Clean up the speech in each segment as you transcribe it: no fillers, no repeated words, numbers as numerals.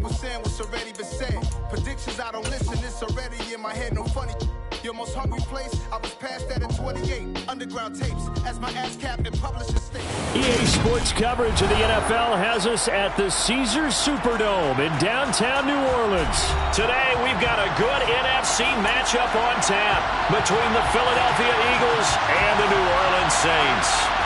people saying what's already been said. Predictions, I don't listen, it's already in my head, no funny. Your most hungry place, I was past that at 28. Underground tapes, as my ass cap and publisher state. EA Sports coverage of the NFL has us at the Caesars Superdome in downtown New Orleans. Today, we've got a good NFC matchup on tap between the Philadelphia Eagles and the New Orleans Saints.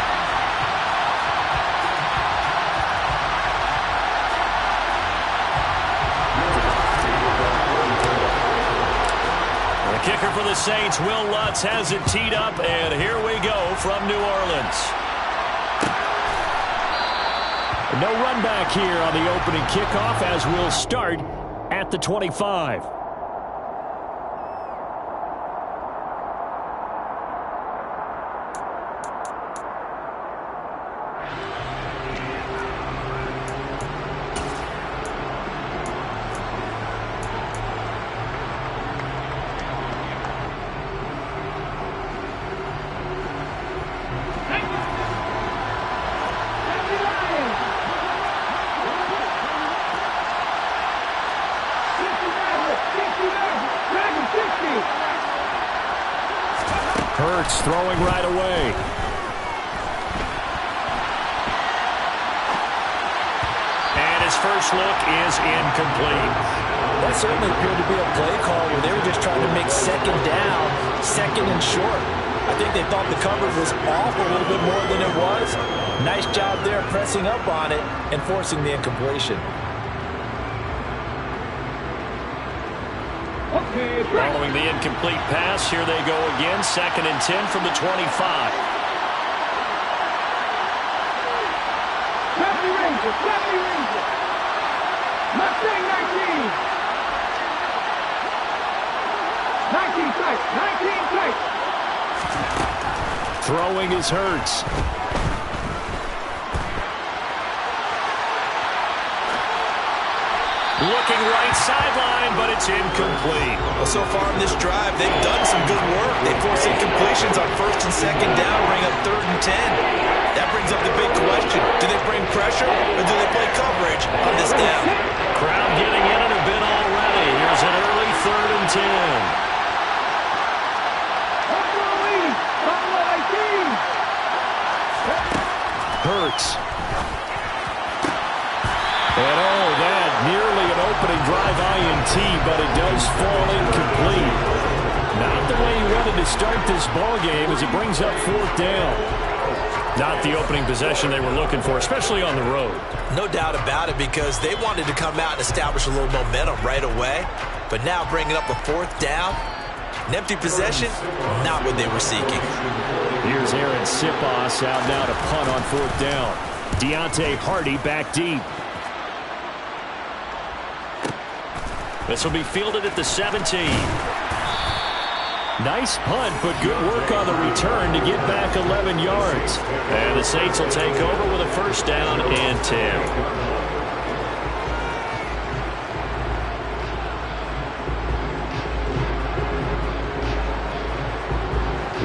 Kicker for the Saints, Will Lutz, has it teed up, and here we go from New Orleans. No run back here on the opening kickoff as we'll start at the 25. Hurts throwing right away. And his first look is incomplete. That certainly appeared to be a play call where they were just trying to make second down, second and short. I think they thought the coverage was off a little bit more than it was. Nice job there pressing up on it and forcing the incompletion. Following the incomplete pass, here they go again. 2nd and 10 from the 25. Mustang 19. 19 tight. 19 tight. Throwing is Hurts. Looking right sideline, but it's incomplete. Well, so far in this drive, they've done some good work. They force incompletions on 1st and 2nd down, bring up 3rd and 10. That brings up the big question. Do they bring pressure, or do they play coverage on this down? Crowd getting in it a bit already. Here's an early 3rd and 10. Hurts. And oh, that nearly an opening drive INT, but it does fall incomplete. Not the way he wanted to start this ball game as it brings up 4th down. Not the opening possession they were looking for, especially on the road. No doubt about it, because they wanted to come out and establish a little momentum right away. But now bringing up a 4th down, an empty possession, not what they were seeking. Here's Aaron Supastar out now to punt on 4th down. Deontay Hardy back deep. This will be fielded at the 17. Nice punt, but good work on the return to get back 11 yards. And the Saints will take over with a 1st down and 10.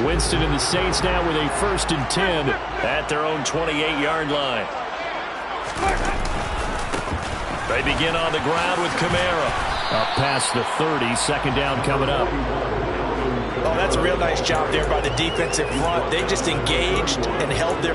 Winston and the Saints now with a 1st and 10 at their own 28-yard line. They begin on the ground with Kamara. Up past the 30, 2nd down coming up. Oh, that's a real nice job there by the defensive front. They just engaged and held their...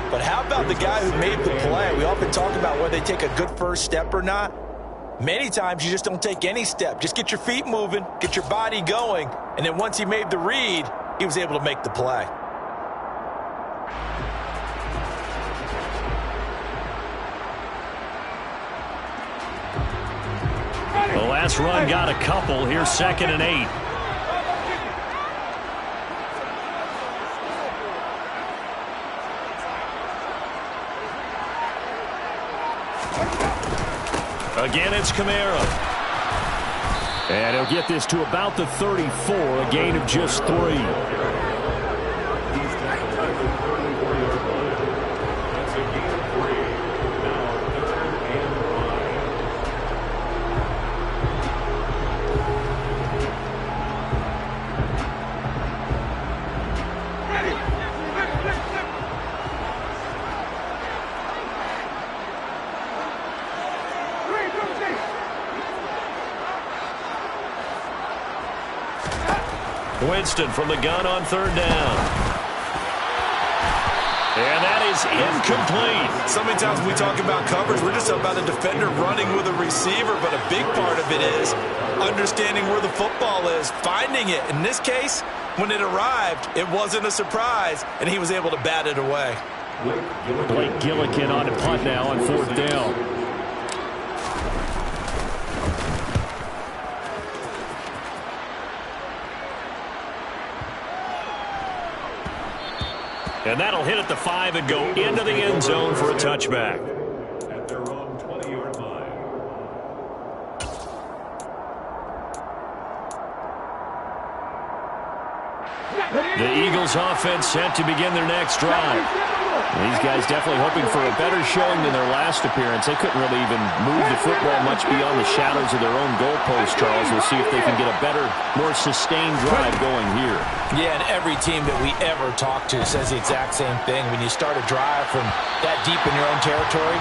But how about the guy who made the play? We often talk about whether they take a good first step or not. Many times you just don't take any step. Just get your feet moving, get your body going, and then once he made the read, he was able to make the play. The last run got a couple. Here's 2nd and 8. Again, it's Kamara. And he'll get this to about the 34, a gain of just 3. Winston from the gun on 3rd down. And that is incomplete. So many times we talk about coverage, we're just about a defender running with a receiver, but a big part of it is understanding where the football is, finding it. In this case, when it arrived, it wasn't a surprise, and he was able to bat it away. Blake Gillikin on a punt now on 4th down. And that'll hit at the 5 and go into the end zone for a touchback. At their own 20-yard line. The Eagles offense set to begin their next drive. These guys definitely hoping for a better showing than their last appearance. They couldn't really even move the football much beyond the shadows of their own goalpost, Charles. We'll see if they can get a better, more sustained drive going here. Yeah, and every team that we ever talk to says the exact same thing. When you start a drive from that deep in your own territory,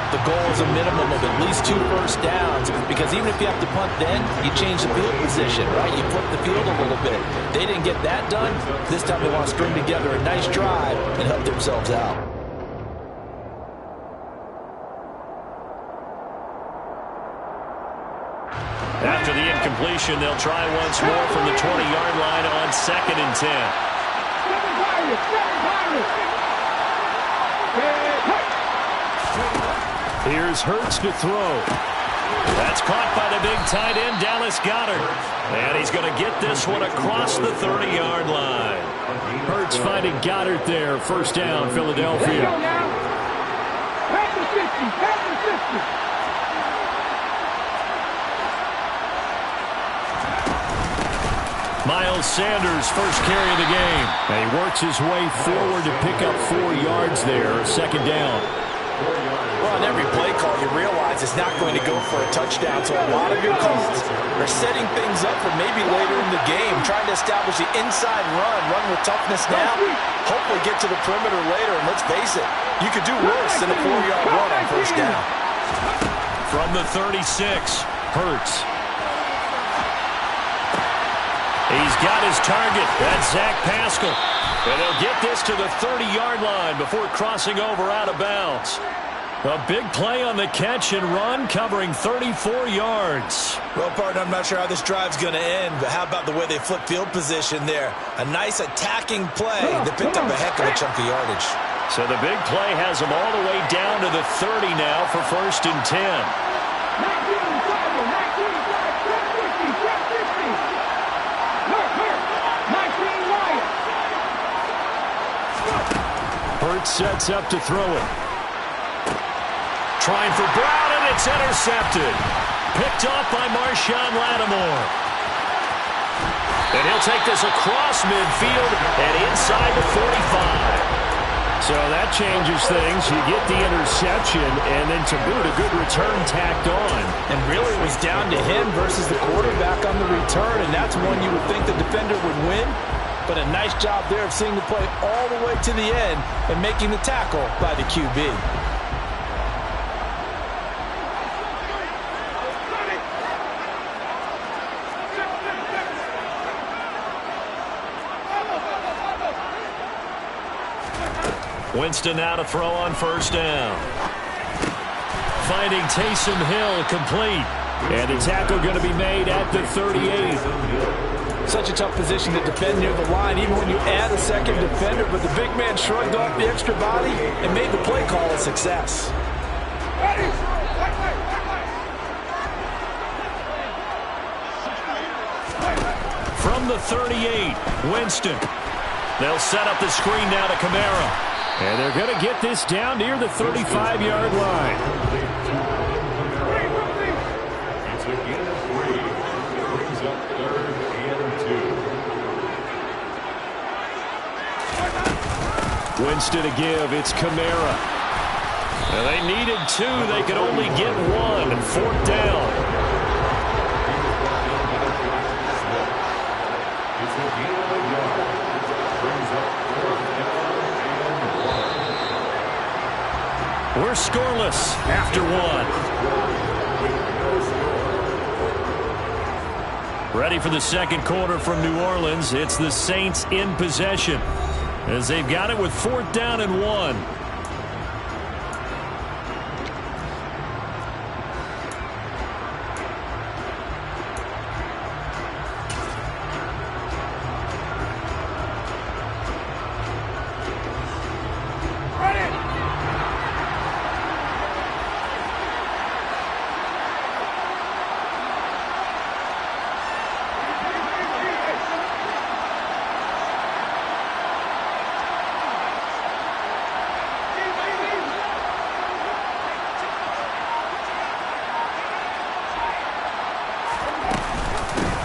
the goal is a minimum of at least 2 first downs, because even if you have to punt then, you change the field position, right? You flip the field a little bit. They didn't get that done. This time they want to string together a nice drive and help themselves out. After the incompletion, they'll try once more from the 20-yard line on 2nd and 10. Here's Hurts to throw. That's caught by the big tight end, Dallas Goedert. And he's going to get this one across the 30-yard line. Hurts finding Goedert there. 1st down, Philadelphia. Miles Sanders, first carry of the game. And he works his way forward to pick up 4 yards there. 2nd down. Well, on every play call, you realize it's not going to go for a touchdown. So a lot of your calls are setting things up for maybe later in the game, trying to establish the inside run with toughness now, hopefully get to the perimeter later. And let's face it, you could do worse than a 4-yard run on 1st down. From the 36, Hurts. He's got his target. That's Zach Pascal. And they'll get this to the 30-yard line before crossing over out of bounds. A big play on the catch and run, covering 34 yards. Well, partner, I'm not sure how this drive's going to end, but how about the way they flip field position there? A nice attacking play that picked up a heck of a chunk of yardage. So the big play has them all the way down to the 30 now for 1st and 10. Hurts sets up to throw it. Trying for Brown, and it's intercepted. Picked off by Marshawn Lattimore. And he'll take this across midfield and inside the 45. So that changes things. You get the interception, and then to boot, a good return tacked on. And really it was down to him versus the quarterback on the return, and that's one you would think the defender would win. But a nice job there of seeing the play all the way to the end and making the tackle by the QB. Winston now to throw on 1st down. Finding Taysom Hill complete. And the tackle going to be made at the 38. Such a tough position to defend near the line, even when you add a second defender. But the big man shrugged off the extra body and made the play call a success. From the 38, Winston. They'll set up the screen now to Kamara. And they're going to get this down near the 35-yard line. Winston to give. It's Kamara. And they needed 2. They could only get 1. 4th down. We're scoreless after 1. Ready for the second quarter from New Orleans. It's the Saints in possession as they've got it with 4th down and 1.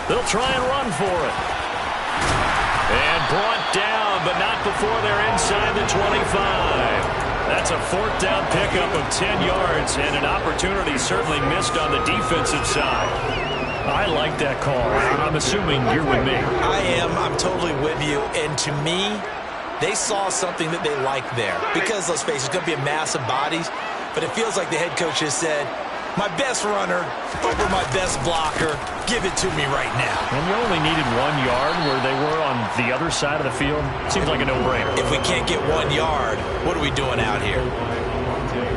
They'll try and run for it. And brought down, but not before they're inside the 25. That's a 4th down pickup of 10 yards, and an opportunity certainly missed on the defensive side. I like that call. I'm assuming you're with me. I am. I'm totally with you. And to me, they saw something that they liked there. Because, let's face it, it's going to be a mass of bodies. But it feels like the head coach has said, my best runner over my best blocker. Give it to me right now. And you only needed 1 yard where they were on the other side of the field. Seems like a no-brainer. If we can't get 1 yard, what are we doing out here?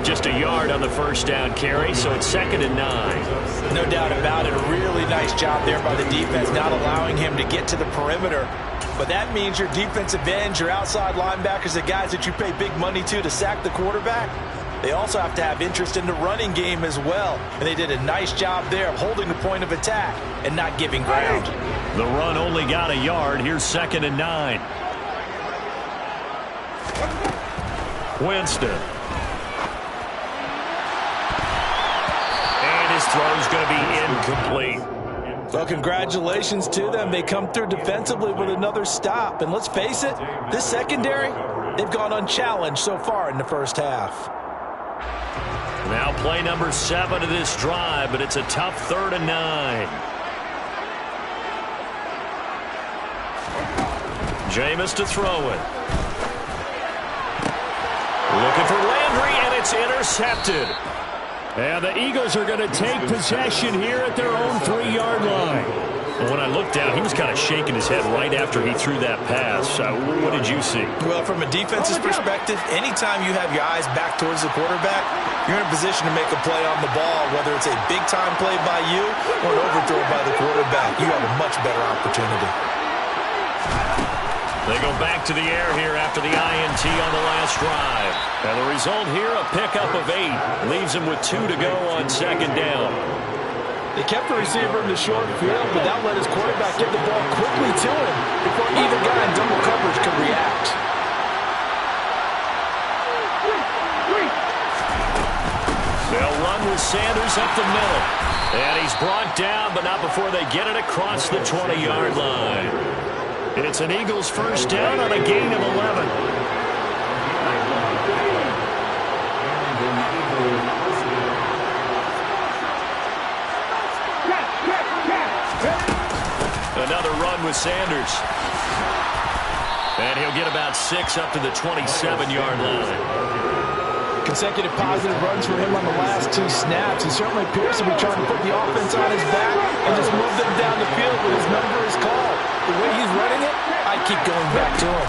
Just a yard on the first down carry, so it's 2nd and 9. No doubt about it. A really nice job there by the defense, not allowing him to get to the perimeter. But that means your defensive ends, your outside linebackers, the guys that you pay big money to sack the quarterback, they also have to have interest in the running game as well. And they did a nice job there of holding the point of attack and not giving ground. The run only got a yard. Here's 2nd and 9. Winston. And his throw's going to be incomplete. Well, congratulations to them. They come through defensively with another stop. And let's face it, this secondary, they've gone unchallenged so far in the first half. Now play number 7 of this drive, but it's a tough 3rd and 9. Jameis to throw it. Looking for Landry, and it's intercepted. And the Eagles are going to take possession here at their own 3-yard line. When I looked down, he was kind of shaking his head right after he threw that pass. What did you see? Well, from a defense's perspective, anytime you have your eyes back towards the quarterback, you're in a position to make a play on the ball, whether it's a big-time play by you or an overthrow by the quarterback. You have a much better opportunity. They go back to the air here after the INT on the last drive. And the result here, a pickup of 8. Leaves him with 2 to go on 2nd down. They kept the receiver in the short field, but that let his quarterback get the ball quickly to him before either guy in double coverage could react. They'll run with Sanders up the middle. And he's brought down, but not before they get it across the 20-yard line. It's an Eagles first down on a gain of 11. Another run with Sanders. And he'll get about 6 up to the 27-yard line. Consecutive positive runs for him on the last 2 snaps. He certainly appears to be trying to put the offense on his back and just move them down the field when his number is called. The way he's running it, I keep going back to him.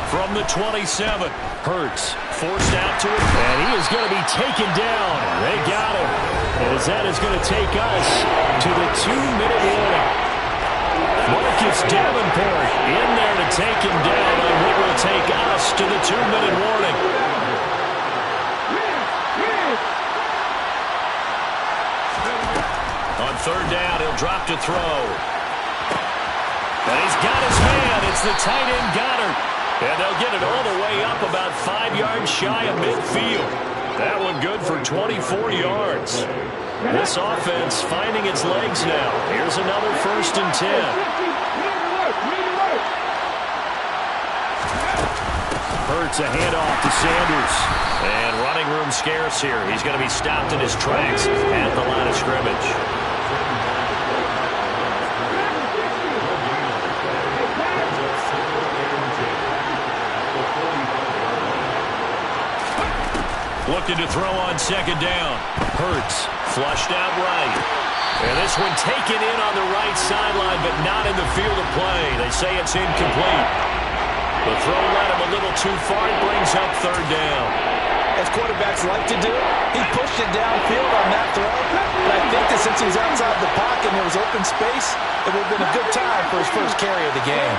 From the 27, Hurts forced out to it, and he is going to be taken down. They got him. As that is going to take us to the 2-minute warning. Marcus Davenport in there to take him down on what will take us to the 2-minute warning. On 3rd down, he'll drop to throw. And he's got his man. It's the tight end Goddard. And they'll get it all the way up about 5 yards shy of midfield. That one good for 24 yards. This offense finding its legs now. Here's another 1st and 10. It's a handoff to Sanders. And running room scarce here. He's going to be stopped in his tracks at the line of scrimmage. Looking to throw on second down. Hurts. Flushed out right. And this one taken in on the right sideline, but not in the field of play. They say it's incomplete. The throw led him a little too far. It brings up third down. As quarterbacks like to do, he pushed it downfield on that throw. But I think that since he's outside the pocket and there was open space, it would have been a good time for his first carry of the game.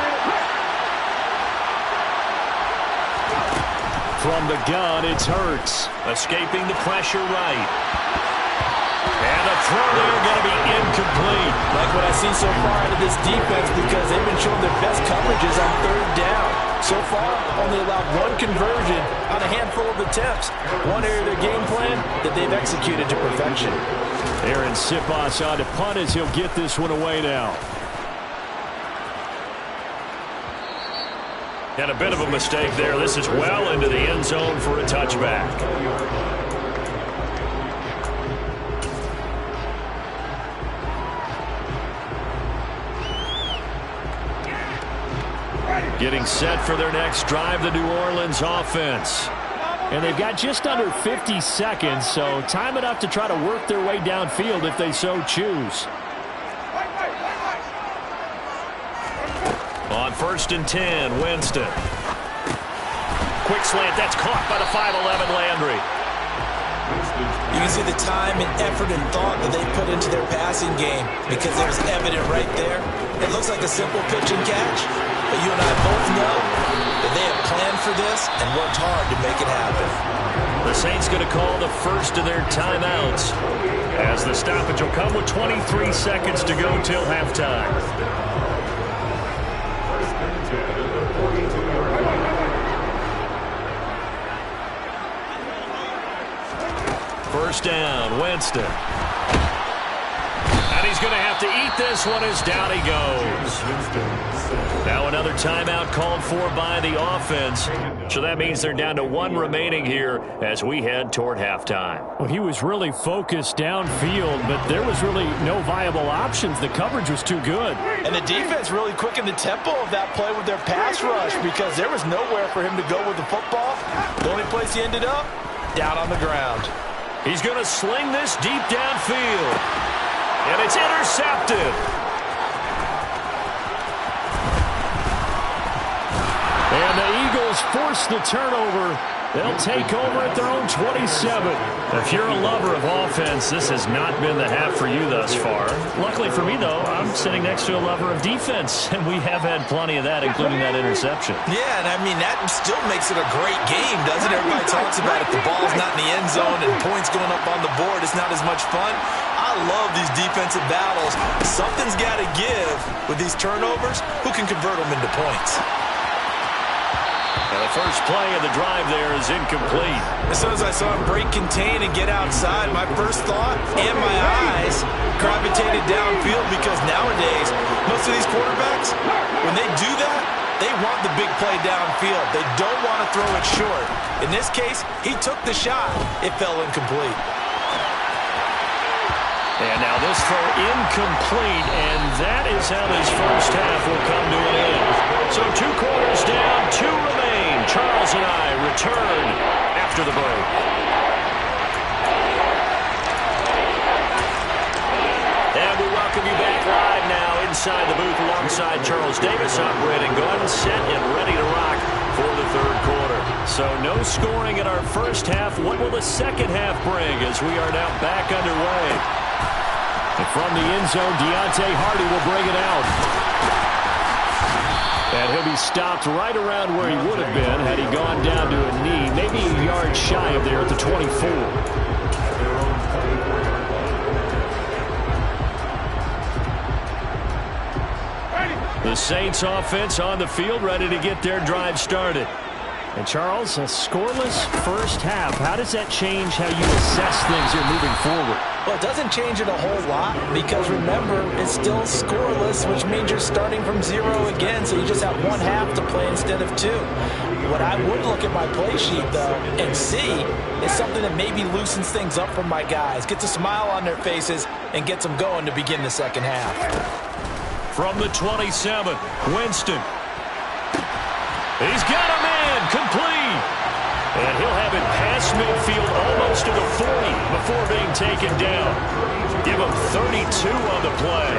From the gun, it's Hurts. Escaping the pressure right. And a throw there going to be incomplete. Like what I see so far out of this defense, because they've been showing their best coverages on third down. So far, only allowed one conversion on a handful of attempts. One area of their game plan that they've executed to perfection. Aaron Supastar to punt as he'll get this one away now. And a bit of a mistake there. This is well into the end zone for a touchback. Getting set for their next drive, the New Orleans offense. And they've got just under 50 seconds, so time enough to try to work their way downfield if they so choose. On 1st and 10, Winston. Quick slant, that's caught by the 5'11" Landry. You can see the time and effort and thought that they put into their passing game because it was evident right there. It looks like a simple pitch and catch, but you and I both know that they have planned for this and worked hard to make it happen. The Saints going to call the first of their timeouts as the stoppage will come with 23 seconds to go till halftime. First down, Winston. And he's going to have to eat this one as down he goes. Now another timeout called for by the offense. So that means they're down to one remaining here as we head toward halftime. Well, he was really focused downfield, but there was really no viable options. The coverage was too good. And the defense really quickened the tempo of that play with their pass rush because there was nowhere for him to go with the football. The only place he ended up, down on the ground. He's going to sling this deep downfield. And it's intercepted. And the Eagles force the turnover. They'll take over at their own 27. If you're a lover of offense, this has not been the half for you thus far. Luckily for me, though, I'm sitting next to a lover of defense, and we have had plenty of that, including that interception. Yeah, and I mean, that still makes it a great game, doesn't it? Everybody talks about it. The ball's not in the end zone and points going up on the board. It's not as much fun. I love these defensive battles. Something's got to give with these turnovers. Who can convert them into points? And the first play of the drive there is incomplete. As soon as I saw him break contain and get outside, my first thought and my eyes gravitated downfield because nowadays, most of these quarterbacks, when they do that, they want the big play downfield. They don't want to throw it short. In this case, he took the shot. It fell incomplete. And now this throw incomplete, and that is how this first half will come to an end. So 2 quarters down, 2 remain. Charles and I return after the break. And we welcome you back live now inside the booth alongside Charles Davis, operating gun, set, and ready to rock for the third quarter. So no scoring in our first half. What will the second half bring as we are now back underway? And from the end zone, Deontay Hardy will bring it out. And he'll be stopped right around where he would have been had he gone down to a knee, maybe a yard shy of there at the 24. The Saints offense on the field, ready to get their drive started. And Charles, a scoreless first half. How does that change how you assess things here moving forward? Well, it doesn't change it a whole lot because, remember, it's still scoreless, which means you're starting from 0 again, so you just have one half to play instead of 2. What I would look at my play sheet, though, and see is something that maybe loosens things up for my guys, gets a smile on their faces, and gets them going to begin the second half. From the 27, Winston. He's got a man complete. And he'll have it past midfield almost to the 40 before being taken down. Give him 32 on the play.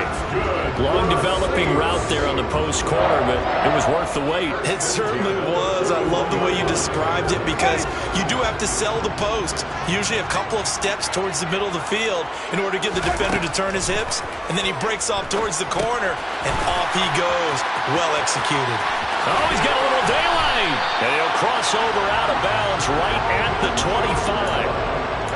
Long developing route there on the post corner, but it was worth the wait. It certainly was. I love the way you described it because you do have to sell the post. Usually a couple of steps towards the middle of the field in order to get the defender to turn his hips. And then he breaks off towards the corner, and off he goes. Well executed. Oh, he's got a little daylight. And he'll cross over out of bounds right at the 25.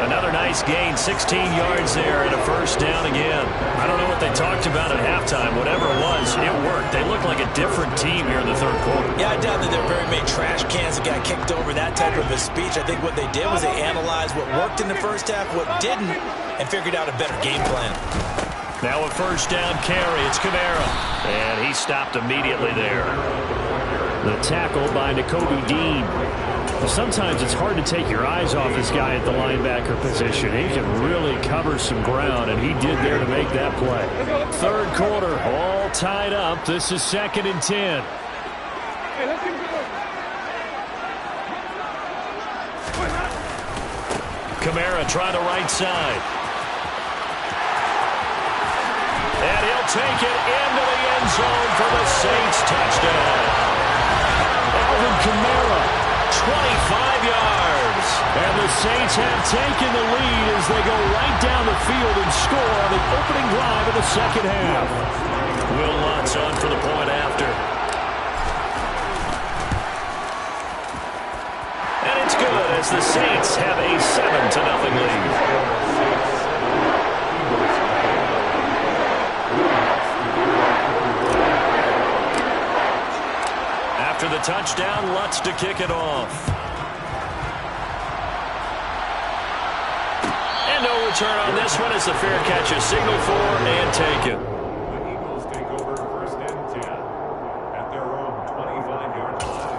Another nice gain, 16 yards there and a first down again. I don't know what they talked about at halftime. Whatever it was, it worked. They look like a different team here in the third quarter. Yeah, I doubt that there are very many trash cans that got kicked over, that type of a speech. I think what they did was they analyzed what worked in the first half, what didn't, and figured out a better game plan. Now a first down carry. It's Kamara. And he stopped immediately there. The tackle by Nakobe Dean. Sometimes it's hard to take your eyes off this guy at the linebacker position. He can really cover some ground, and he did there to make that play. Third quarter, all tied up. This is 2nd and 10. Kamara trying to right side. And he'll take it into the end zone for the Saints touchdown. Alvin Kamara, 25 yards. And the Saints have taken the lead as they go right down the field and score on the opening drive of the second half. Will Lutz on for the point after. And it's good as the Saints have a 7-0 lead. After the touchdown, Lutz to kick it off. And no return on this one as the fair catch is signaled for and taken. The Eagles take over 1st and 10 at their own 25-yard line.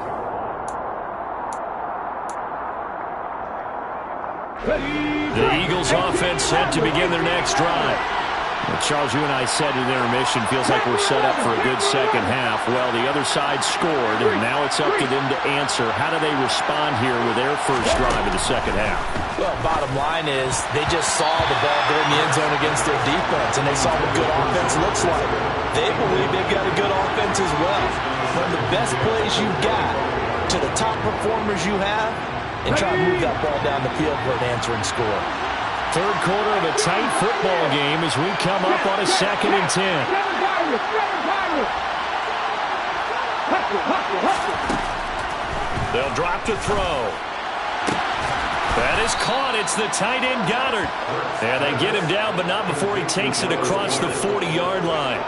The Eagles offense set to begin their next drive. Well, Charles, you and I said in intermission, feels like we're set up for a good second half. Well, the other side scored, and now it's up to them to answer. How do they respond here with their first drive of the second half? Well, bottom line is they just saw the ball go in the end zone against their defense, and they saw what good offense looks like. They believe they've got a good offense as well. From the best plays you've got to the top performers you have, and try to move that ball down the field for an answering score. Third quarter of a tight football game as we come up on a 2nd and 10. They'll drop to throw. That is caught. It's the tight end Goddard. And they get him down, but not before he takes it across the 40-yard line.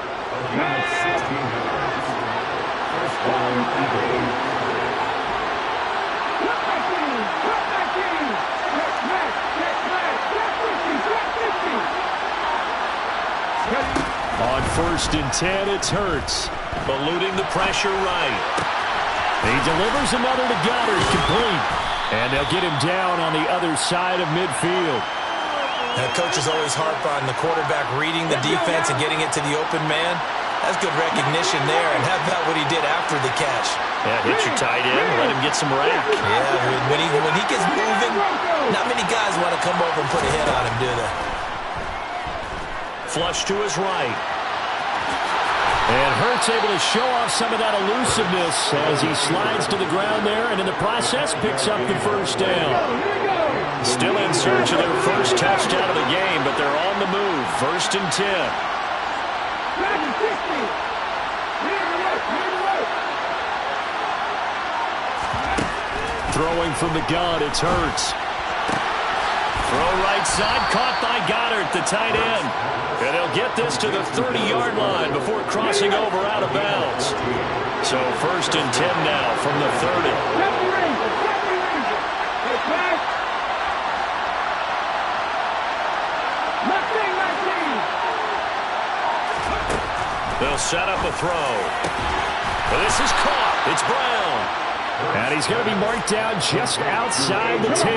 On 1st and 10, it's Hurts. Eluding the pressure right. He delivers another to Goddard, complete. And they'll get him down on the other side of midfield. Coaches always harp on the quarterback reading the defense and getting it to the open man. That's good recognition there. And how about what he did after the catch? Yeah, hit your tight end, let him get some rack. Yeah, when he gets moving, not many guys want to come over and put a hit on him, do they? Flush to his right. And Hurts able to show off some of that elusiveness as he slides to the ground there, and in the process picks up the first down. Still in search of their first touchdown of the game, but they're on the move. 1st and 10. Throwing from the gun, it's Hurts. Throw right side, caught by Goddard, the tight end. And they'll get this to the 30-yard line before crossing over out of bounds. So 1st and 10 now from the 30. pass. Mustang 19. They'll set up a throw. Well, this is caught. It's Brown. And he's going to be marked down just outside the 10.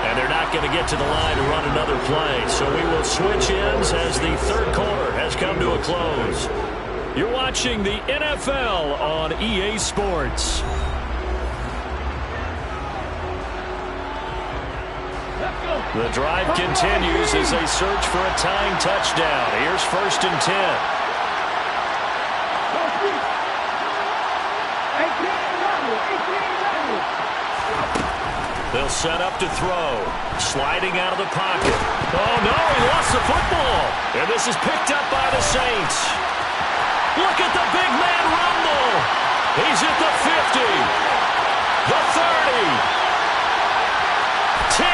And they're not going to get to the line to run another play. So we will switch ends as the third quarter has come to a close. You're watching the NFL on EA Sports. The drive continues as they search for a tying touchdown. Here's 1st and 10. They'll set up to throw. Sliding out of the pocket. Oh, no, he lost the football. And this is picked up by the Saints. Look at the big man rumble. He's at the 50, the 30. 10, 5,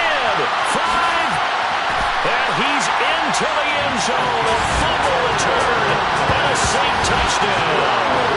and he's into the end zone. A fumble return and a Saint touchdown.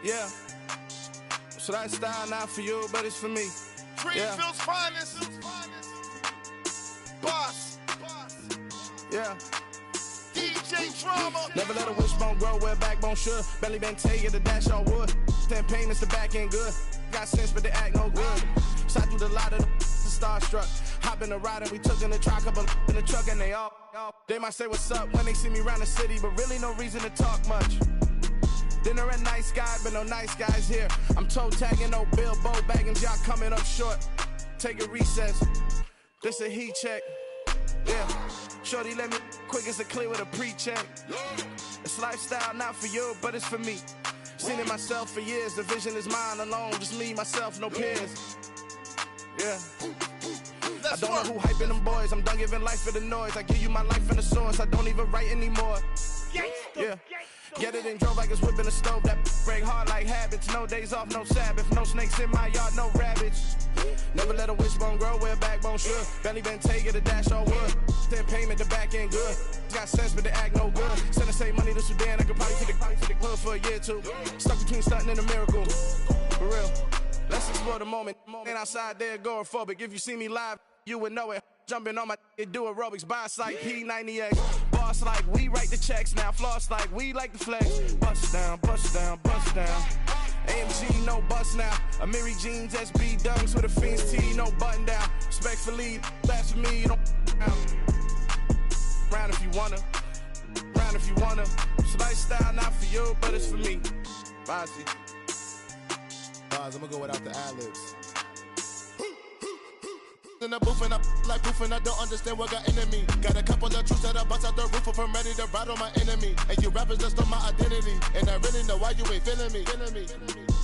Yeah. So that style not for you, but it's for me. Greenfield's finest. Boss. Yeah. DJ Drama. Never let a wishbone grow where a backbone should. Belly been take the dash on wood. 10 payments, the back end good. Got sense, but they act no good. Shot through the lot of the starstruck. Hop in the ride and we took in the truck, up in the truck and they all. They might say what's up when they see me around the city, but really no reason to talk much. Dinner at nice guy, but no nice guys here. I'm toe tagging, no Bilbo bagging, y'all coming up short. Take a recess. This a heat check. Yeah. Shorty let me quick as a clear with a pre-check. It's lifestyle not for you, but it's for me. Seen it myself for years. The vision is mine alone. Just me, myself, no peers. Yeah. I don't know who hyping them boys. I'm done giving life for the noise. I give you my life in the source. I don't even write anymore. Yeah. Get it and drove like it's whipping a stove. That break hard like habits. No days off, no Sabbath. No snakes in my yard, no rabbits. Never let a wishbone grow where a backbone should. Belly been take it, a dash on wood. 10 payment, the back end good. Got sense, but they act no good. Send the same money to Sudan. I could probably take the hood for a year or two. Stuck between stunting and a miracle. For real. Let's explore the moment. Ain't outside there agoraphobic. If you see me live, you would know it. Jumping on my do aerobics, boss like P90X. Boss like we write the checks now. Floss like we like the flex. Bust down, bust down, bust down. AMG, no bust now. Amiri jeans, SB dunks with a Fiends T, no button down. Respectfully, that's for me, you don't round if you wanna. Round if you wanna. It's lifestyle, not for you, but it's for me. Bozzy. I'm gonna go without the ad-libs. In the booth and I like proof and I don't understand what got into me. Got a couple of truths that I bust out the roof if I'm ready to ride on my enemy. And you rappers just stole my identity. And I really know why you ain't feeling me.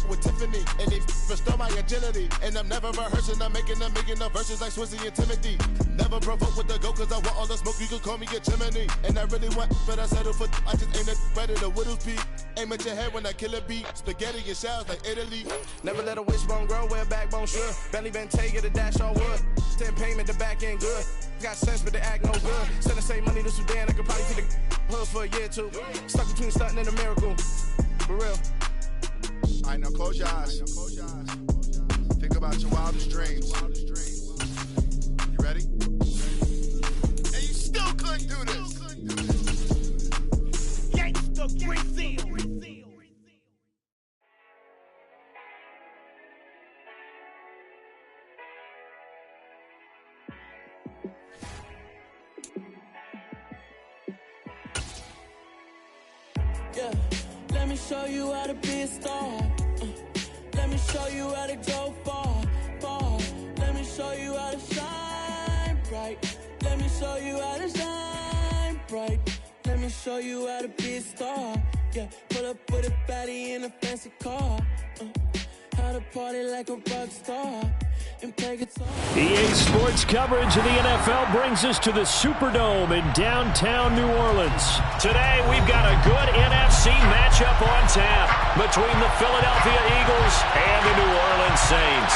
With Tiffany, and they restore my agility. And I'm never rehearsing, I'm making the verses like Swizzy and Timothy. Never provoke with the go, cause I want all the smoke, you can call me a chimney. And I really want, but I settle for, I just aim at better the Whittles beat. Aim at your head when I kill a beat. Spaghetti and shells like Italy. Never let a wishbone grow where a backbone should. Bentley Bentayga, the dash all wood. 10 payment, the back end good. Got sense, but they act no good. Send the same money to Sudan, I could probably see the hood for a year or two. Stuck between stunting and a miracle. For real. Alright, now close your eyes. Think about your wildest dreams. You ready? And you still couldn't do this. Gangsta Brazil. Yeah, let me show you how to be a star. Let me show you how to go far, far. Let me show you how to shine bright. Let me show you how to shine bright. Let me show you how to be a star. Yeah, pull up with a baddie in a fancy car. How to party like a rock star. And play guitar. EA Sports coverage of the NFL brings us to the Superdome in downtown New Orleans. Today, we've got a good NFC matchup on tap between the Philadelphia Eagles and the New Orleans Saints.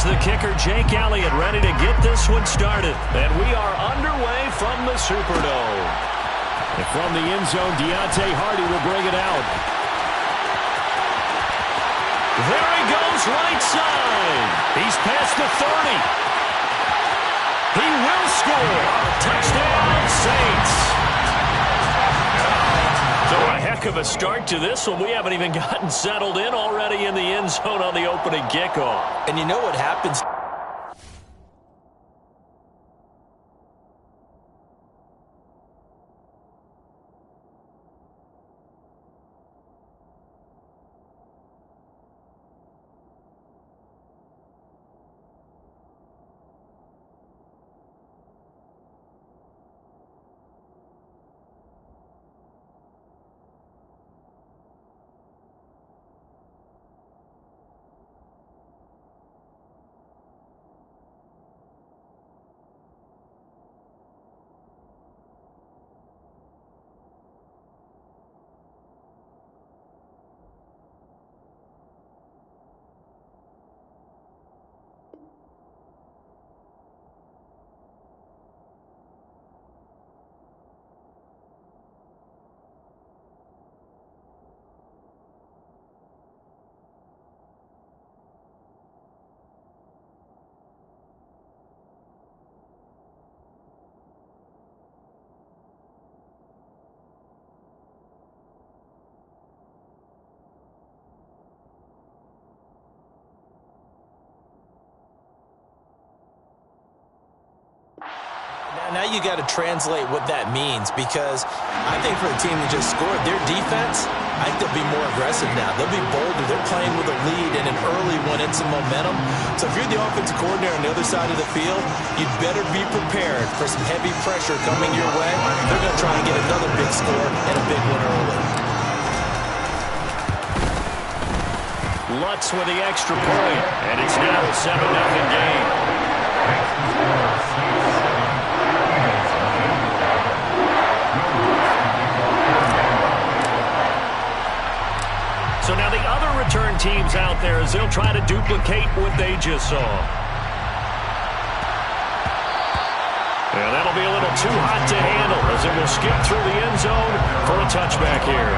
The kicker, Jake Elliott, ready to get this one started. And we are underway from the Superdome. And from the end zone, Deontay Hardy will bring it out. There he goes, right side. He's past the 30. He will score. Touchdown, Saints. So a heck of a start to this one. We haven't even gotten settled in already in the end zone on the opening kickoff. And you know what happens? Now you got to translate what that means, because I think for the team that just scored, their defense, I think they'll be more aggressive now. They'll be bolder. They're playing with a lead and an early one and some momentum. So if you're the offensive coordinator on the other side of the field, you'd better be prepared for some heavy pressure coming your way. They're going to try and get another big score and a big one early. Lutz with the extra point, and it's now a 7-0 game. teams out there as they'll try to duplicate what they just saw. And that'll be a little too hot to handle as it will skip through the end zone for a touchback here.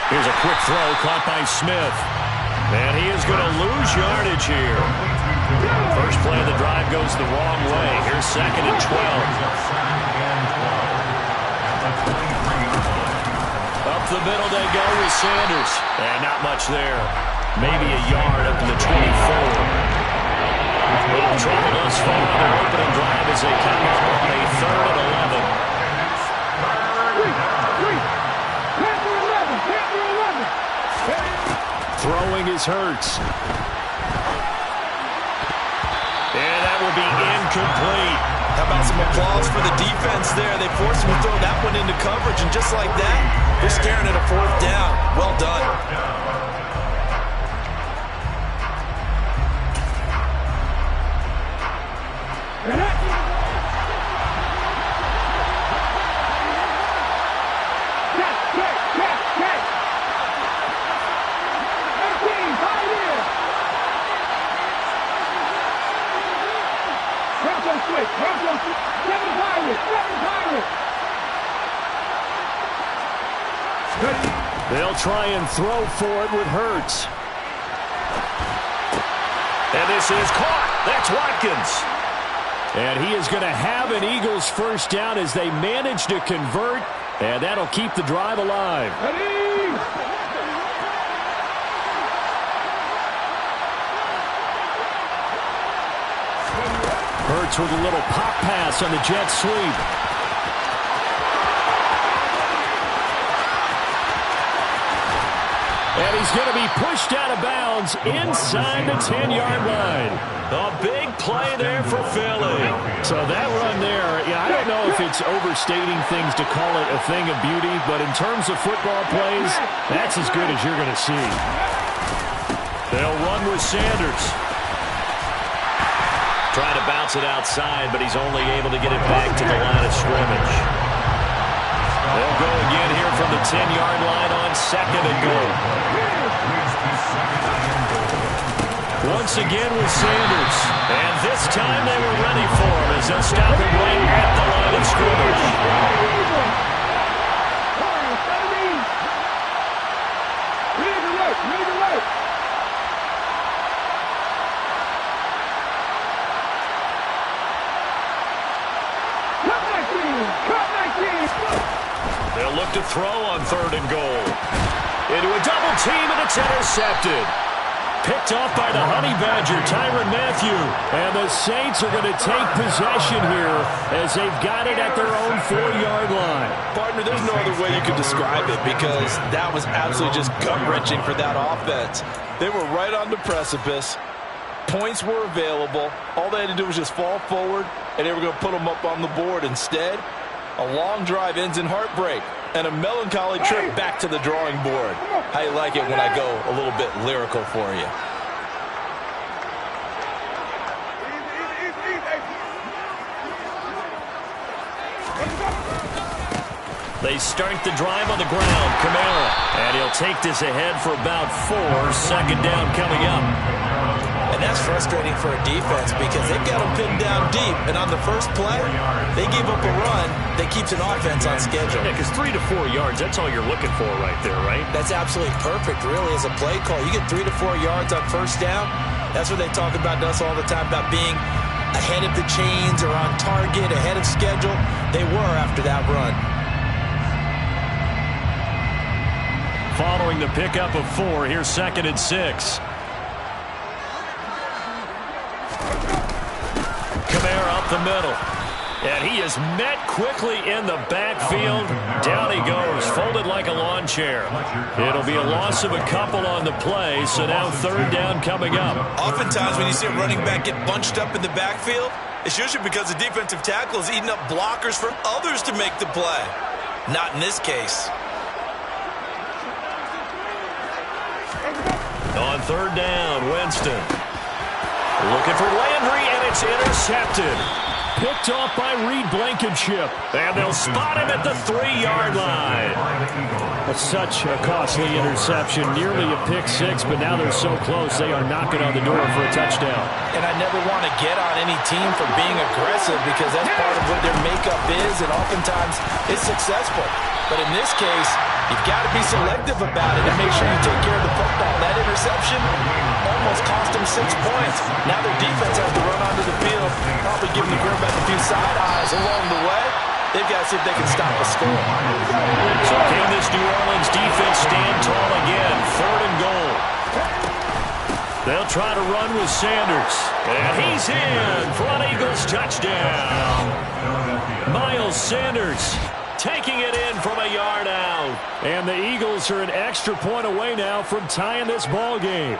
Here's a quick throw caught by Smith. And he is going to lose yardage here. First play of the drive goes the wrong way. Here's 2nd and 12. Up the middle they go with Sanders. And not much there. Maybe a yard up to the 24. Little trouble thus far on their opening drive as they come up on a 3rd and 11. Throwing is Hurts. And that will be incomplete. How about some applause for the defense there? They forced him to throw that one into coverage, and just like that, they're staring at a 4th down. Well done. They'll try and throw for it with Hurts. And this is caught. That's Watkins. And he is going to have an Eagles first down as they manage to convert. And that'll keep the drive alive. Hurts with a little pop pass on the jet sweep. And he's going to be pushed out of bounds inside the 10-yard line. A big play there for Philly. So that run there, I don't know if it's overstating things to call it a thing of beauty, but in terms of football plays, that's as good as you're going to see. They'll run with Sanders. Trying to bounce it outside, but he's only able to get it back to the line of scrimmage. They'll go again here from the 10-yard line on 2nd and goal. Once again with Sanders. And this time they were ready for him as they'll stop him right at the line of scrimmage. They'll look to throw on 3rd and goal. Into a double team, and it's intercepted. Picked off by the Honey Badger, Tyrann Mathieu. And the Saints are going to take possession here as they've got it at their own 4-yard line. Partner, there's no other way you could describe it because that was absolutely just gut-wrenching for that offense. They were right on the precipice. Points were available. All they had to do was just fall forward, and they were going to put them up on the board. Instead, a long drive ends in heartbreak and a melancholy trip back to the drawing board. How you like it when I go a little bit lyrical for you? They start the drive on the ground. Kamara. And he'll take this ahead for about 4. 2nd down coming up. And that's frustrating for a defense because they've got them pinned down deep. And on the first play, they give up a run that keeps an offense on schedule. Yeah, because 3 to 4 yards, that's all you're looking for right there, right? That's absolutely perfect, really, as a play call. You get 3 to 4 yards on first down. That's what they talk about to us all the time, about being ahead of the chains or on target, ahead of schedule. They were after that run. Following the pickup of 4, here's 2nd and 6. Kamara up the middle. And he is met quickly in the backfield. Down he goes, folded like a lawn chair. It'll be a loss of a couple on the play, so now 3rd down coming up. Oftentimes when you see a running back get bunched up in the backfield, it's usually because the defensive tackle is eating up blockers for others to make the play. Not in this case. third down. Winston looking for Landry, and it's intercepted. Picked off by Reed Blankenship. And they'll spot him at the 3-yard line. That's such a costly interception. Nearly a pick six, but now they're so close they are knocking on the door for a touchdown. And I never want to get on any team for being aggressive because that's part of what their makeup is, and oftentimes it's successful. But in this case, you've got to be selective about it and make sure you take care of the football. That interception almost cost them 6 points. Now their defense has to run onto the field, probably giving the quarterback a few side eyes along the way. They've got to see if they can stop the score. So can this New Orleans defense stand tall again? 3rd and goal. They'll try to run with Sanders. And he's in for an Eagles touchdown. Miles Sanders taking it in from a yard out. And the Eagles are an extra point away now from tying this ball game.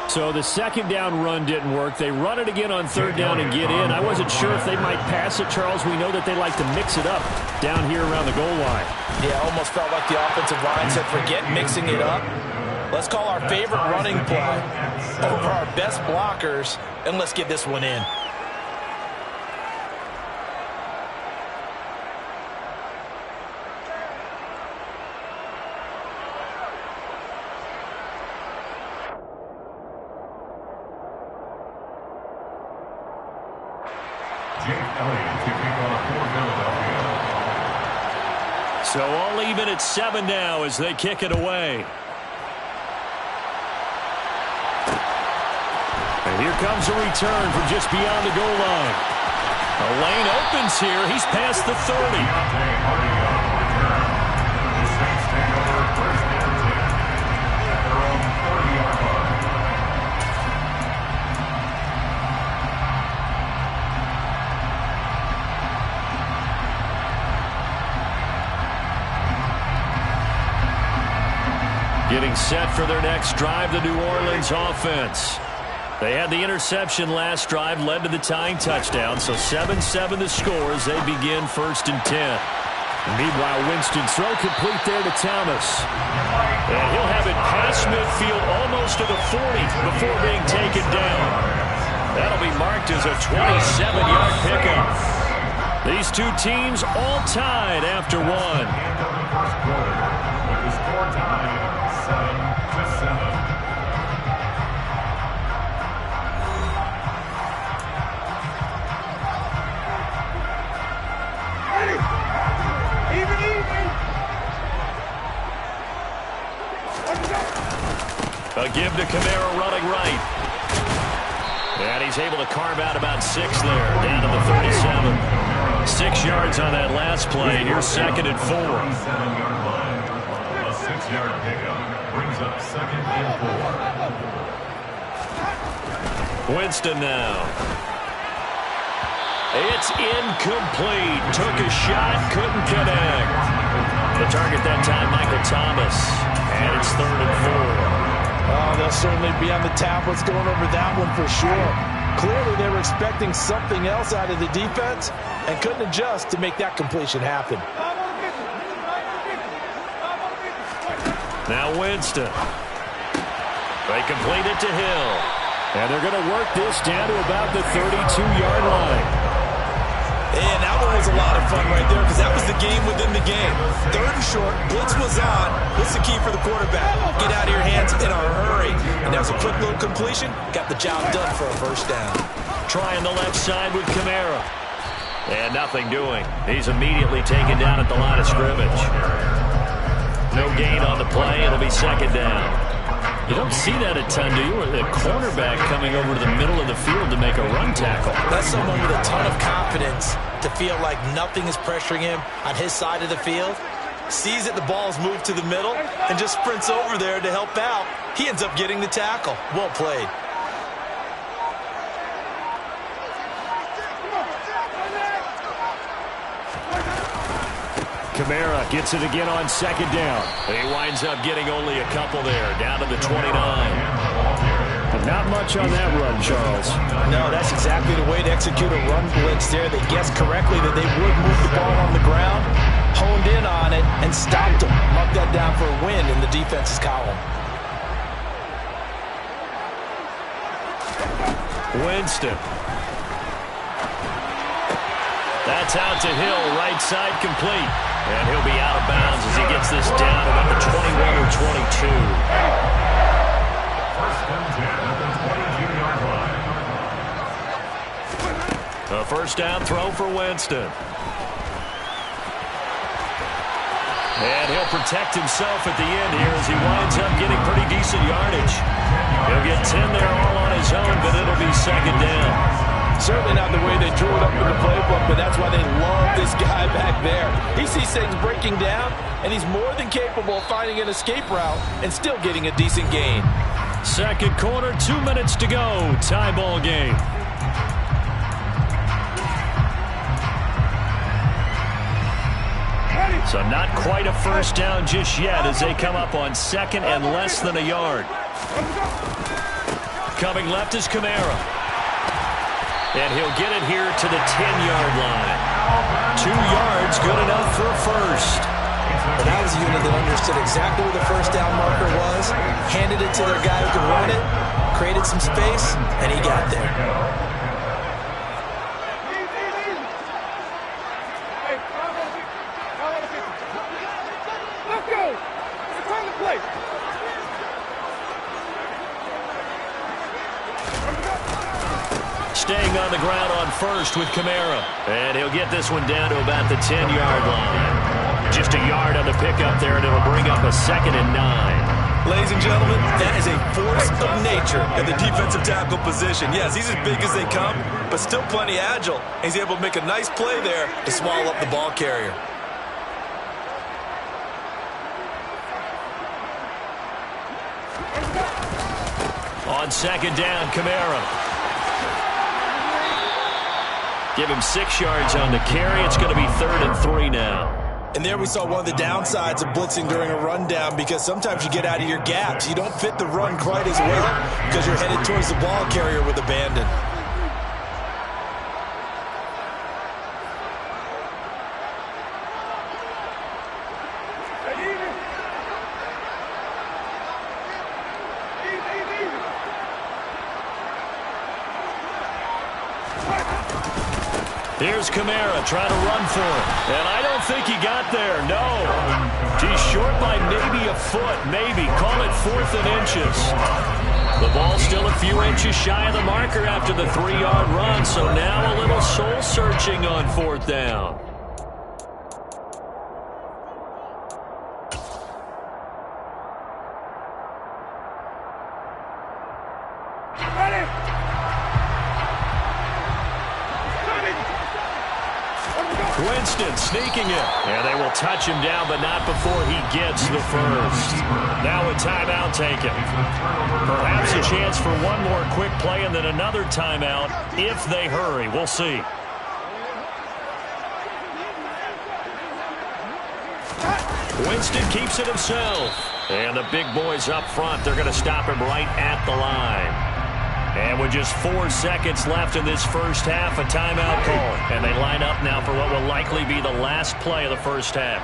So the second down run didn't work. They run it again on 3rd down and get in. I wasn't sure if they might pass it, Charles. We know that they like to mix it up down here around the goal line. Yeah, almost felt like the offensive line said, forget mixing it up. Let's call our favorite running play over our best blockers, and let's get this one in. So all even at 7 now as they kick it away. And here comes a return from just beyond the goal line. A lane opens here. He's past the 30. Getting set for their next drive, the New Orleans offense. They had the interception last drive, led to the tying touchdown, so 7-7 the score as they begin 1st and 10. Meanwhile, Winston throw complete there to Thomas. And he'll have it past midfield almost to the 40 before being taken down. That'll be marked as a 27-yard pickup. These two teams all tied after one. A give to Kamara running right. And he's able to carve out about 6 there, down to the 37. 6 yards on that last play. Here's 2nd and 4. A 6-yard pickup brings up 2nd and 4. Winston now. It's incomplete. Took a shot, couldn't connect. The target that time, Michael Thomas. And it's 3rd and 4. Oh, they'll certainly be on the tablets going over that one for sure. Clearly, they were expecting something else out of the defense and couldn't adjust to make that completion happen. Now Winston. They complete it to Hill. And they're going to work this down to about the 32-yard line. And that one was a lot of fun right there because that was the game within the game. 3rd and short, blitz was on. What's the key for the quarterback? Get out of your hands in a hurry. And that was a quick little completion. Got the job done for a 1st down. Trying the left side with Kamara. And nothing doing. He's immediately taken down at the line of scrimmage. No gain on the play. It'll be 2nd down. You don't see that a ton, do you? Or the cornerback coming over to the middle of the field to make a run tackle. That's someone with a ton of confidence to feel like nothing is pressuring him on his side of the field. Sees that the ball's moved to the middle and just sprints over there to help out. He ends up getting the tackle. Well played. Kamara gets it again on 2nd down. He winds up getting only a couple there, down to the 29. But not much on that run, Charles. No, that's exactly the way to execute a run blitz there. They guessed correctly that they would move the ball on the ground, honed in on it, and stopped them. Mark that down for a win in the defense's column. Winston. That's out to Hill, right side complete. And he'll be out of bounds as he gets this down about the 21 or 22. First and 10 at the 22-yard line. A first down throw for Winston. And he'll protect himself at the end here as he winds up getting pretty decent yardage. He'll get 10 there all on his own, but it'll be second down. Certainly not the way they drew it up in the playbook, but that's why they love this guy back there. He sees things breaking down, and he's more than capable of finding an escape route and still getting a decent gain. Second quarter, 2 minutes to go. Tie ball game. So not quite a first down just yet as they come up on second and less than a yard. Coming left is Kamara. And he'll get it here to the 10-yard line. 2 yards, good enough for a first. And that was a unit that understood exactly where the first down marker was, handed it to their guy who could run it, created some space, and he got there. Let's go. It's time to play. Staying on the ground on first with Kamara. And he'll get this one down to about the 10-yard line. Just a yard on the pickup there, and it'll bring up a 2nd and 9. Ladies and gentlemen, that is a force of nature in the defensive tackle position. Yes, he's as big as they come, but still plenty agile. He's able to make a nice play there to swallow up the ball carrier. On second down, Kamara. Give him 6 yards on the carry. It's going to be 3rd and 3 now. And there we saw one of the downsides of blitzing during a rundown, because sometimes you get out of your gaps. You don't fit the run quite as well because you're headed towards the ball carrier with abandon. Here's Kamara trying to run for it. And I don't think he got there, no. He's short by maybe a foot, maybe. Call it 4th and inches. The ball still a few inches shy of the marker after the 3-yard run, so now a little soul-searching on 4th down. Winston sneaking it. And they will touch him down, but not before he gets the first. Now a timeout taken. Perhaps a chance for one more quick play and then another timeout if they hurry. We'll see. Winston keeps it himself. And the big boys up front, they're going to stop him right at the line. And with just 4 seconds left in this first half, a timeout call. And they line up now for what will likely be the last play of the first half.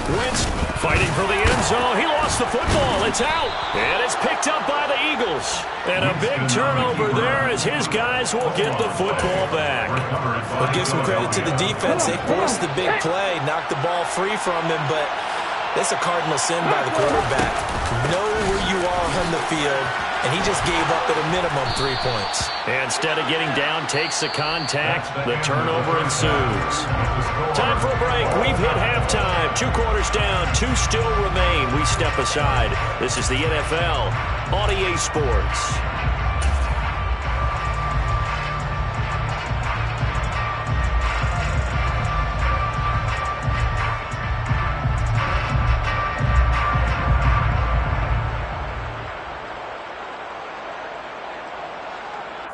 Winston fighting for the end zone. He lost the football. It's out. And it's picked up by the Eagles. And a big turnover there as his guys will get the football back. We'll give some credit to the defense. They forced the big play, knocked the ball free from him, but that's a cardinal sin by the quarterback. Know where you are on the field, and he just gave up at a minimum 3 points. And instead of getting down, takes the contact. The turnover ensues. Time for a break. We've hit halftime. 2 quarters down. 2 still remain. We step aside. This is the NFL on EA Sports.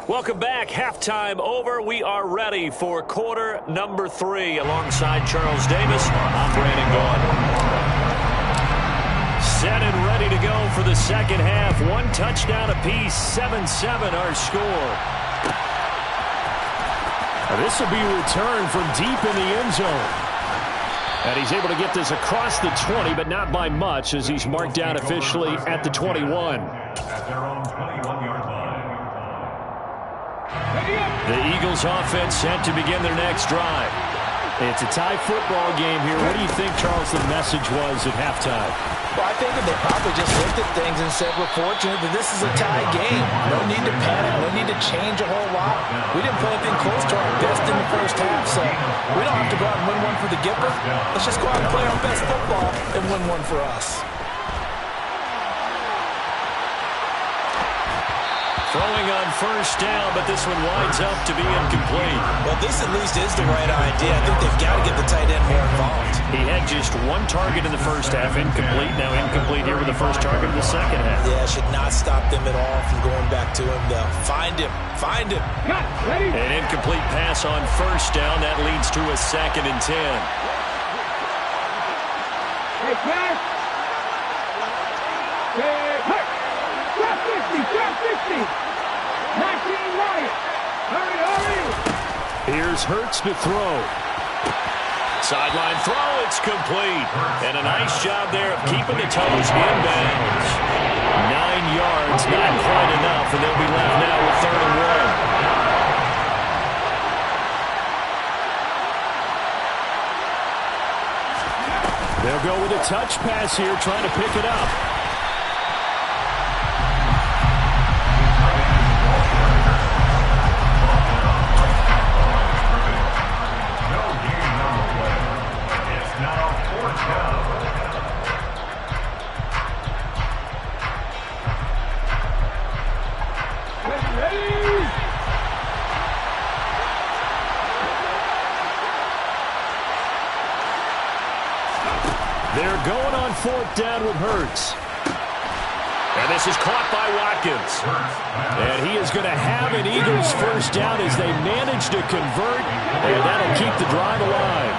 Welcome back. Halftime over. We are ready for quarter number 3 alongside Charles Davis. I'm Brandon Gaudin. Set and ready to go for the second half. 1 touchdown apiece. 7-7 our score. This will be returned from deep in the end zone. And he's able to get this across the 20, but not by much, as he's marked down officially at the 21. At their own 21-yard line. The Eagles offense set to begin their next drive. It's a tie football game here. What do you think, Charles, the message was at halftime? Well, I think that they probably just looked at things and said, we're fortunate that this is a tie game. No need to panic. No need to change a whole lot. We didn't play anything close to our best in the first half, so we don't have to go out and win one for the Gipper. Let's just go out and play our best football and win one for us. Throwing on first down, but this one winds up to be incomplete. Well, this at least is the right idea. I think they've got to get the tight end more involved. He had just one target in the first half, incomplete. Now incomplete here with the first target in the second half. Yeah, should not stop them at all from going back to him, though. Find him. Find him. An incomplete pass on first down. That leads to a 2nd and 10. Hey, pass. Hey, hey. Drop 50, drop 50. 19 right. Hurry, hurry. Here's Hurts to throw. Sideline throw, it's complete. And a nice job there of keeping the toes in bounds. 9 yards, not quite enough, and they'll be left now with 3rd and 1. They'll go with a touch pass here, trying to pick it up. They're going on 4th down with Hurts. And this is caught by Watkins. And he is going to have an Eagles first down as they manage to convert, and that'll keep the drive alive.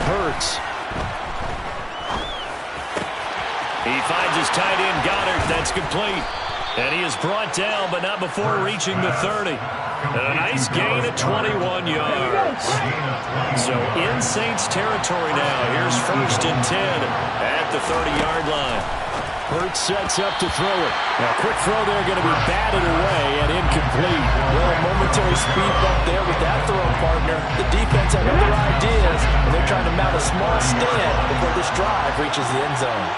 Hurts. He finds his tight end, Goddard. That's complete. And he is brought down, but not before reaching the 30. And a nice gain of 21 yards. So in Saints territory now. Here's 1st and 10 at the 30-yard line. Hurts sets up to throw it. Now, quick throw there, going to be batted away and incomplete. Well, momentary speed bump there with that throw, partner. The defense had other ideas, and they're trying to mount a small stand before this drive reaches the end zone.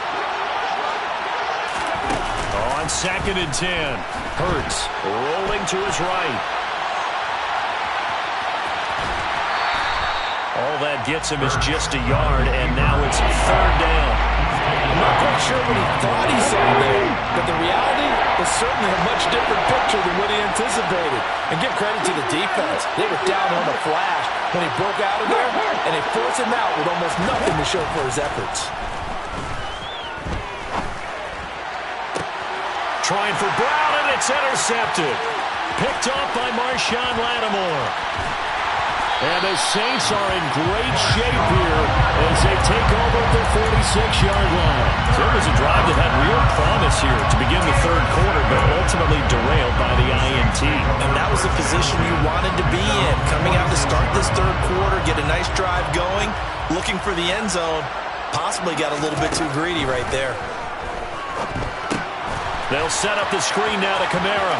On 2nd and 10, Hurts rolling to his right. All that gets him is just a yard, and now it's 3rd down. I'm not quite sure what he thought he saw there, but the reality was certainly a much different picture than what he anticipated. And give credit to the defense. They were down on the flash when he broke out of there, and they forced him out with almost nothing to show for his efforts. Trying for Brown, and it's intercepted. Picked off by Marshawn Lattimore. And the Saints are in great shape here as they take over at the 46-yard line. So it was a drive that had real promise here to begin the 3rd quarter, but ultimately derailed by the INT. And that was the position you wanted to be in. Coming out to start this 3rd quarter, get a nice drive going, looking for the end zone. Possibly got a little bit too greedy right there. They'll set up the screen now to Kamara.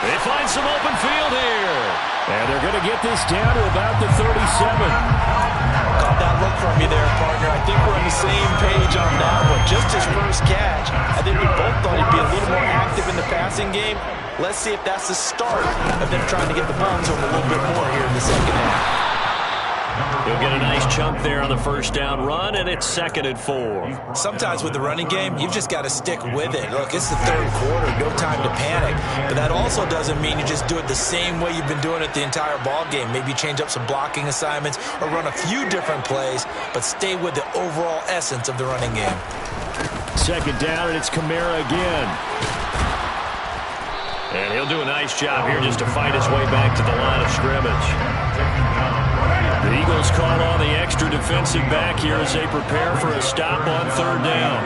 They find some open field here. And they're going to get this down to about the 37. Caught that look from you there, partner. I think we're on the same page on that one. Just his first catch. I think we both thought he'd be a little more active in the passing game. Let's see if that's the start of them trying to get the ball to him a little bit more here in the second half. He'll get a nice chunk there on the first down run, and it's 2nd and 4. Sometimes with the running game, you've just got to stick with it. Look, it's the 3rd quarter, no time to panic. But that also doesn't mean you just do it the same way you've been doing it the entire ball game. Maybe change up some blocking assignments or run a few different plays, but stay with the overall essence of the running game. 2nd down, and it's Kamara again. And he'll do a nice job here just to fight his way back to the line of scrimmage. The Eagles call on the extra defensive back here as they prepare for a stop on 3rd down.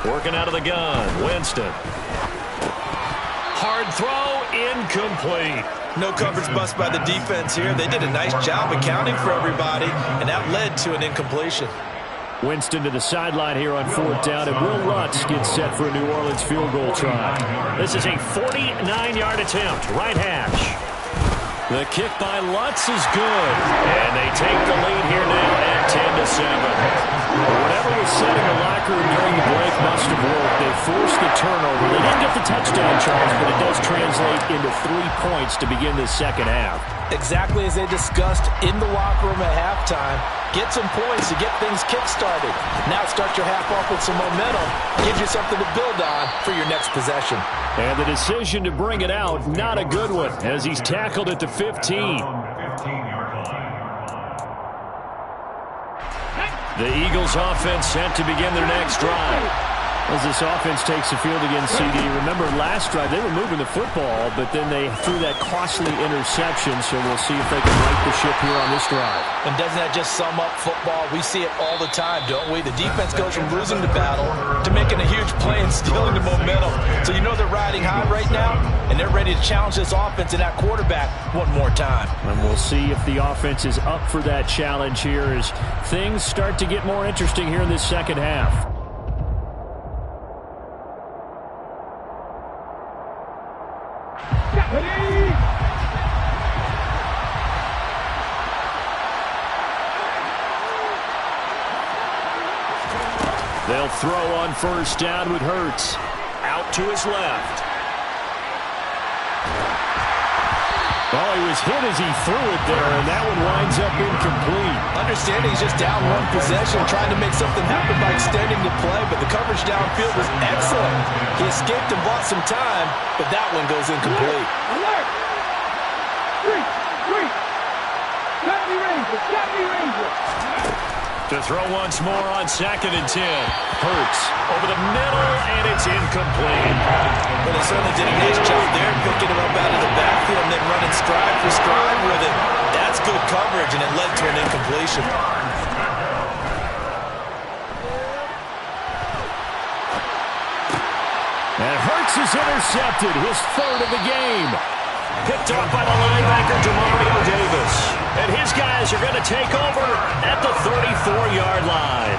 Working out of the gun, Winston. Hard throw, incomplete. No coverage bust by the defense here. They did a nice job accounting for everybody, and that led to an incompletion. Winston to the sideline here on 4th down, and Will Lutz gets set for a New Orleans field goal try. This is a 49-yard attempt, right hash. The kick by Lutz is good, and they take the lead here now at 10-7. Whatever was said in the locker room during the break must have worked. They forced the turnover. They didn't get the touchdown, Charles, but it does translate into 3 points to begin this second half. Exactly as they discussed in the locker room at halftime. Get some points to get things kick-started. Now start your half off with some momentum. Gives you something to build on for your next possession. And the decision to bring it out, not a good one, as he's tackled at the 15. The Eagles offense set to begin their next drive. As this offense takes the field against CD. Remember, last drive, they were moving the football, but then they threw that costly interception, so we'll see if they can right the ship here on this drive. And doesn't that just sum up football? We see it all the time, don't we? The defense goes from losing the battle to making a huge play and stealing the momentum. So you know they're riding high right now, and they're ready to challenge this offense and that quarterback one more time. And we'll see if the offense is up for that challenge here as things start to get more interesting here in this second half. They'll throw on 1st down with Hurts. Out to his left. Oh, he was hit as he threw it there, and that one winds up incomplete. Understanding he's just down one possession, trying to make something happen by extending the play, but the coverage downfield was excellent. He escaped and bought some time, but that one goes incomplete. Alert! Three! Copy Ranger! To throw once more on 2nd and 10. Hurts over the middle, and it's incomplete. Well, they certainly did a nice job there, picking him up out of the backfield and then running stride for stride with it. That's good coverage, and it led to an incompletion. And Hurts is intercepted, his 3rd of the game. Picked up by the linebacker, Demario Davis. And his guys are going to take over at the 34-yard line.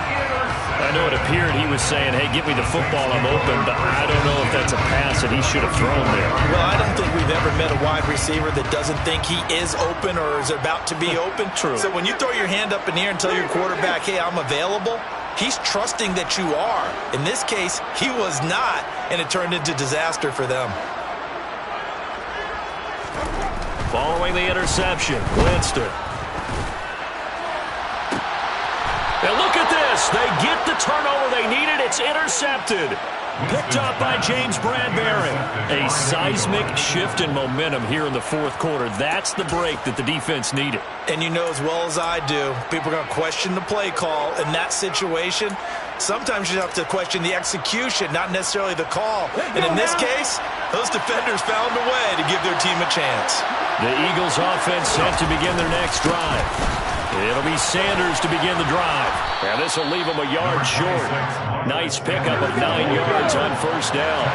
I know it appeared he was saying, hey, give me the football, I'm open, but I don't know if that's a pass that he should have thrown there. Well, I don't think we've ever met a wide receiver that doesn't think he is open or is about to be open. True. So when you throw your hand up in the air and tell your quarterback, hey, I'm available, he's trusting that you are. In this case, he was not, and it turned into disaster for them. Following the interception, Winston. And look at this. They get the turnover they needed. It's intercepted. Picked up by James Bradbury. A seismic shift in momentum here in the 4th quarter. That's the break that the defense needed. And you know as well as I do, people are going to question the play call in that situation. Sometimes you have to question the execution, not necessarily the call. And in this case, those defenders found a way to give their team a chance. The Eagles offense set to begin their next drive. It'll be Sanders to begin the drive. And this will leave him a yard short. Nice pickup of 9 yards on 1st down.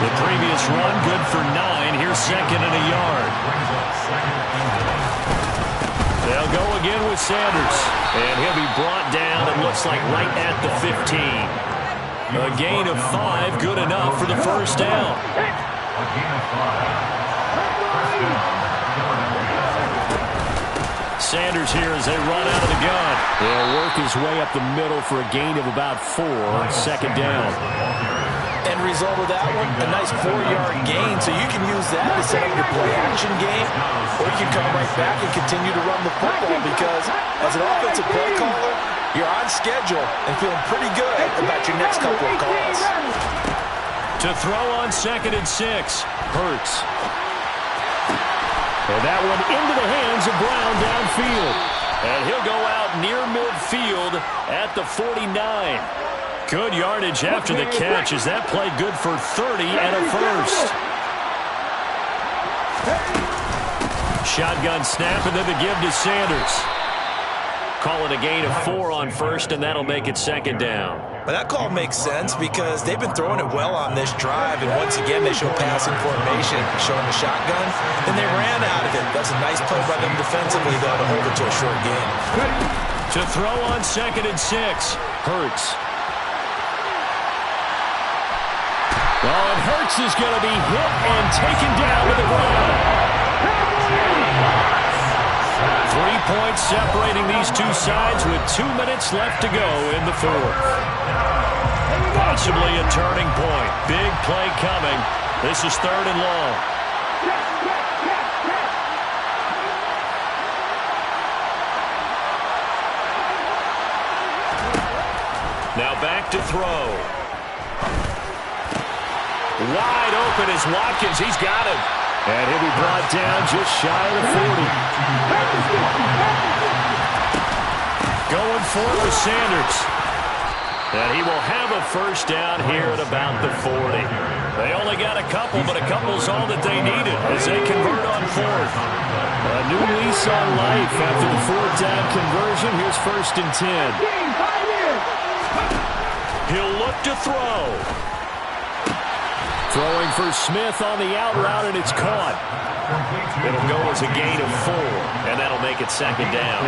The previous run good for 9. Here's 2nd and a yard. They'll go again with Sanders. And he'll be brought down, it looks like right at the 15. A gain of 5, good enough for the 1st down. A gain of 5. Sanders here as they run out of the gun. He'll work his way up the middle for a gain of about 4 on 2nd down. End result of that one, a nice 4-yard gain. So you can use that to set up your play-action game, or you can come right back and continue to run the football because as an offensive play caller, you're on schedule and feeling pretty good about your next couple of calls. To throw on 2nd and 6, Hurts. And that one into the hands of Brown downfield. And he'll go out near midfield at the 49. Good yardage after the catch. Is that play good for 30 and a 1st? Shotgun snap and then the give to Sanders. call it a gain of 4 on first, and that'll make it second down. But that call makes sense because they've been throwing it well on this drive, and once again they show passing formation, showing the shotgun, and they ran out of it. That's a nice play by them defensively, though, to hold it to a short gain. To throw on 2nd and 6, Hurts. Oh, and Hurts is going to be hit and taken down to the ground. 3 points separating these two sides with 2 minutes left to go in the 4th. Possibly a turning point. Big play coming. This is 3rd and long. Now back to throw. Wide open is Watkins. He's got him. And he'll be brought down just shy of the 40. Going for it with Sanders. And he will have a first down here at about the 40. They only got a couple, but a couple's all that they needed as they convert on 4th. A new lease on life after the 4th down conversion. Here's 1st and 10. He'll look to throw. Throwing for Smith on the out route, and it's caught. It'll go as a gain of 4, and that'll make it second down.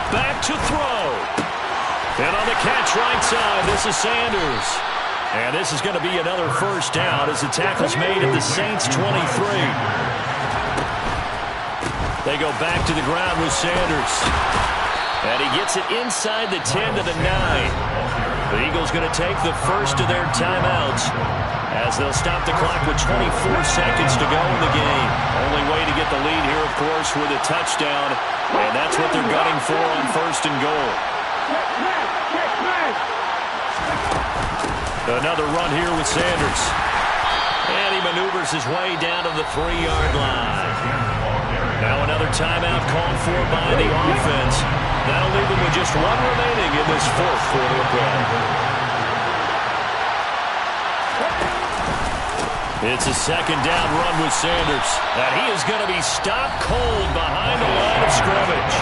Back to throw. And on the catch right side, this is Sanders. And this is going to be another first down as the tackle's made at the Saints' 23. They go back to the ground with Sanders. And he gets it inside the 10 to the 9. The Eagles going to take the first of their timeouts as they'll stop the clock with 24 seconds to go in the game. Only way to get the lead here, of course, with a touchdown. And that's what they're gunning for on 1st and goal. Another run here with Sanders. And he maneuvers his way down to the 3-yard line. Now another timeout called for by the offense. That'll leave them with just 1 remaining in this 4th quarter of play. It's a second down run with Sanders. And he is going to be stopped cold behind the line of scrimmage.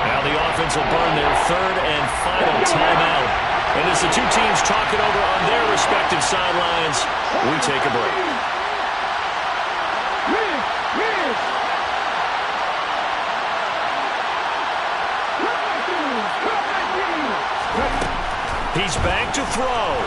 Now the offense will burn their 3rd and final timeout. And as the two teams talk it over on their respective sidelines, we take a break. He's back to throw.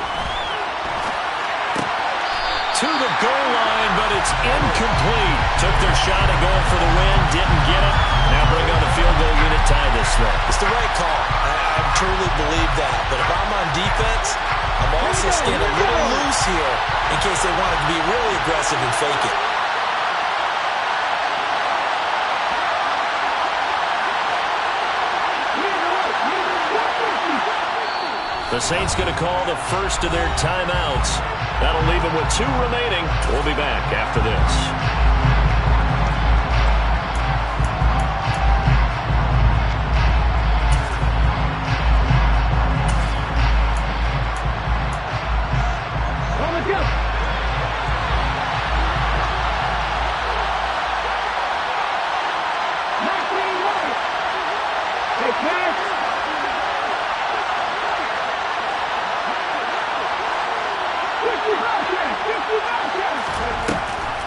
To the goal line, but it's incomplete. Took their shot at going for the win, didn't get it. Now bring on the field goal unit, tie this thing. It's the right call. I truly believe that. But if I'm on defense, I'm also staying a little loose here in case they wanted to be really aggressive and fake it. The Saints going to call the first of their timeouts. That'll leave them with 2 remaining. We'll be back after this.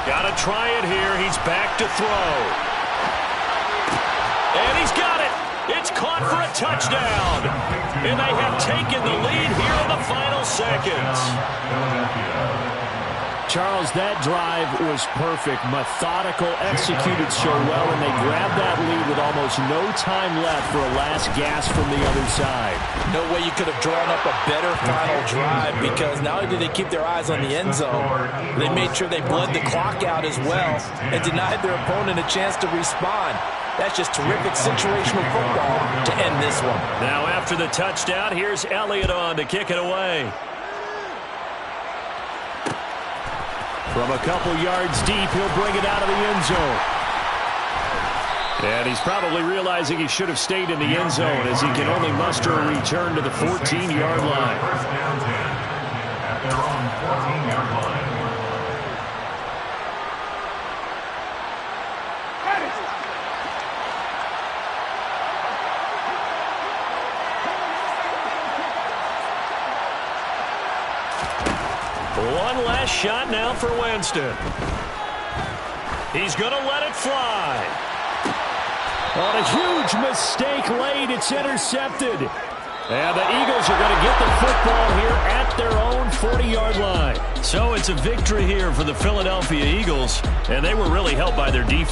Got to try it here. He's back to throw. And he's got it. It's caught for a touchdown. And they have taken the lead here in the final seconds. Charles, that drive was perfect. Methodical, executed so well, and they grabbed that lead with almost no time left for a last gasp from the other side. No way you could have drawn up a better final drive because not only did they keep their eyes on the end zone, they made sure they bled the clock out as well and denied their opponent a chance to respond. That's just terrific situational football to end this one. Now after the touchdown, here's Elliott on to kick it away. From a couple yards deep, he'll bring it out of the end zone. And he's probably realizing he should have stayed in the end zone as he can only muster a return to the 14-yard line. their own 14-yard line. One last shot now for Winston. He's going to let it fly. On a huge mistake late, it's intercepted. And the Eagles are going to get the football here at their own 40-yard line. So it's a victory here for the Philadelphia Eagles, and they were really helped by their defense.